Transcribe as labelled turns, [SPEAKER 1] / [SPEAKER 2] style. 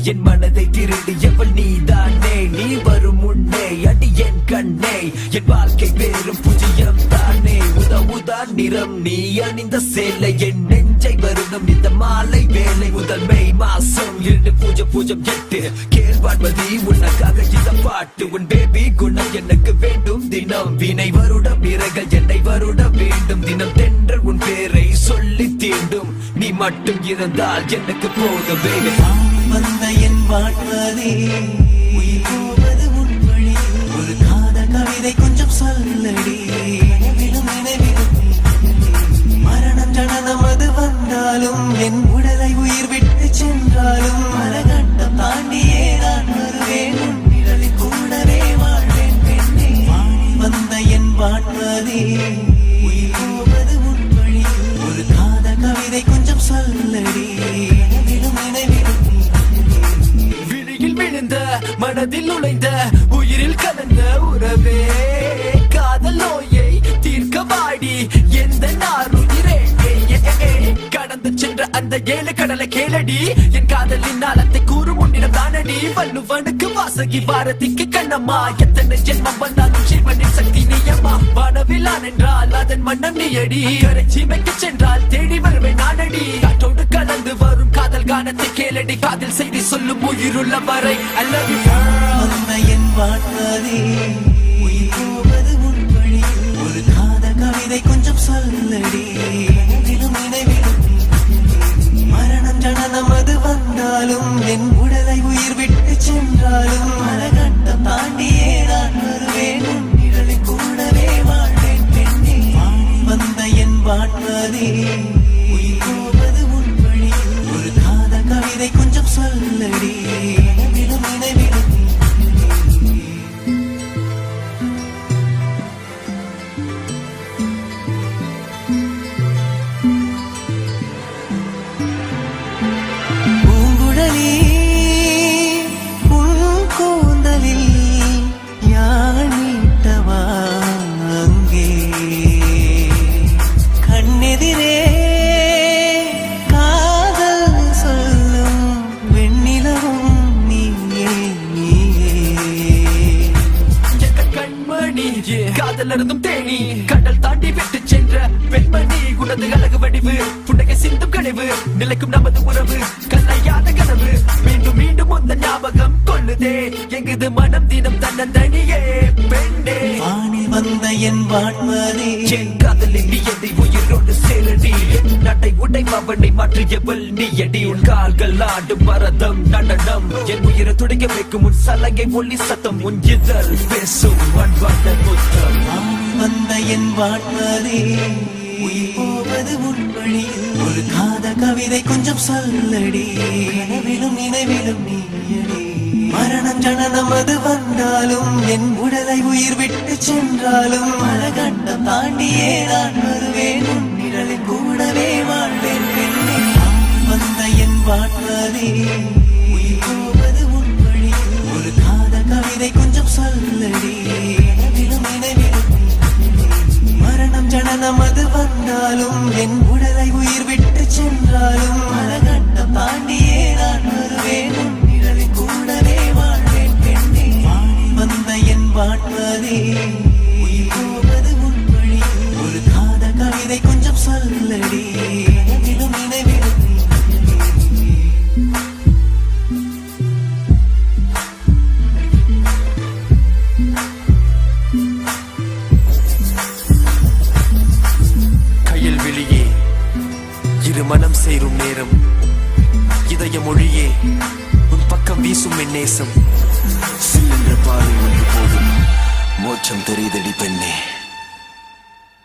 [SPEAKER 1] என் மனதை திருடியவள் நீதானே. நீ வரும் முன்னே அடி என் கண்ணே, என் வாழ்க்கை பேரும் பூஜ்யம் தானே. உதா நிறம் நீ அணிந்த சேலை, என் நெஞ்சை வருடம் இந்த மாலை வேலை. முதன்மை மாசம் 2008 கேள்வாழ்வதி உனக்காக இந்த பாட்டு. உன் பேபி குணம் எனக்கு வேண்டும் தினம், வினை வருடம் விரகள் என்னை வருட வேண்டும் தினம். தென்றல் உன் பேரை சொல்லி தீண்டும், நீ மட்டும் இருந்தால் எனக்கு போகவே.
[SPEAKER 2] வந்த என் வாழ்வதே உயிர் போவது உன் வழி. ஒரு காதல் கவிதை கொஞ்சம் சொல்லடி. நினைவிலும் மரணம் ஜனனம் அது வந்தாலும், என் உடலை உயிர் விட்டு சென்றாலும், மரகண்டம் தாண்டியே நான் வருவேன். உன் நிழலில் கூடவே வாழ்வேன் பெண்ணே. வந்த என் வாழ்வதே உயிர் போவது உன் வழி. ஒரு காதல் கவிதை கொஞ்சம் சொல்லடி. நினைவிலும்
[SPEAKER 1] விழுந்த மனதில் நுழைந்த உயிரில் கலந்த உறவே, காதல் நோயை தீர்க்க வாடி எந்த நாருயிரே. கடந்து சென்ற அந்த 7 கடலை கேளடி, என் காதலின் நாளத்தை கூறும் உன்னிடம் தானடி. வள்ளுவனுக்கு வாசகி பாரதிக்கு கண்ணம்மா, எத்தனை ஜென்மம் வந்தாலும் சிவனின் சக்தி நீயம்மா. வானவிலான் என்றால் அதன் மன்னம் நீயடி, கரை சீமைக்கு சென்றால் தேடி வருவேன் நானடி. காற்றோடு கலந்து வரும் காதல் கானத்தை கேளடி, காதல் செய்தி சொல்லும் உயிருள்ள வரை. I love you girl.
[SPEAKER 2] என் வாழ்வதே உயிர் போவது உன் வழி. ஒரு காதல் கவிதை கொஞ்சம் சொல்லடி. நினைவிலும் மரணம் ஜனனம் அது வந்தாலும், என் உடலை உயிர் விட்டு சென்றாலும், மரகண்டம் தாண்டியே நான் வருவேன். உன் நிழலில் கூடவே வாழ்வேன் பெண்ணே. வந்த என் வாழ்வதே உயிர் போவது உன் வழி. ஒரு காதல் கவிதை கொஞ்சம் சொல்லடி. நினைவிலும்
[SPEAKER 1] காதலருந்தும் தேனி கடல் தாண்டி விட்டு சென்ற பெண்மணி. உனது அழகு வடிவு புன்னகை சிந்தும் கனிவு, நிலைக்கும் நமது உறவு கல்லையான கனவு. மீண்டும் மீண்டும் அந்த ஞாபகம் கொள்ளுதே, எங்குது மனம் தினம் தன்னந்தனியே பெண்ணே.
[SPEAKER 2] வானில் வந்த என் வாழ்வதே
[SPEAKER 1] என் காதலின் நீயதை உயிரோடு சேரடி. என் நடை உடை அவனை மாற்றியவள் நீயடி. உன் கால்கள் ஆடும் பரதம் நடனம், என் உயிரை துடைக்க வைக்கும் உன் சலங்கை ஒளி சத்தம். உன் இதழ் பேசும் அன்பான முத்தம்.
[SPEAKER 2] வந்த என் வாழ்வதே உயிர் போவது உன் வழி. ஒரு காதல் கவிதை கொஞ்சம் சொல்லடி. நினைவிலும் நீயடி. மரணம் ஜனனம் அது வந்தாலும், என் உடலை உயிர் விட்டு சென்றாலும், மரகண்டம் தாண்டியே நான் வருவேன். உன் நிழலில் கூடவே வாழ்வேன் பெண்ணே. வந்த என் வாழ்வதே உயிர் போவது உன் வழி. ஒரு காதல் கவிதை கொஞ்சம் சொல்லடி. நினைவிலும் மரணம் ஜனனம் அது வந்தாலும், என் உடலை உயிர் விட்டு சென்றாலும், மரகண்டம் தாண்டியே நான் வருவேன். உன் நிழலில் கூடவே வாழ்வேன் பெண்ணே. வந்த என் வாழ்வதே உயிர் போவது உன் வழி. ஒரு காதல் கவிதை கொஞ்சம் சொல்லடி. நினைவிலும்
[SPEAKER 1] மனம் சேரும் நேரம், இதய மொழியே உன் பக்கம் வீசும் என் நேசம். சில்லென்ற பார்வை ஒன்று போதும், மோட்சம் தெரியுதடி பெண்ணே.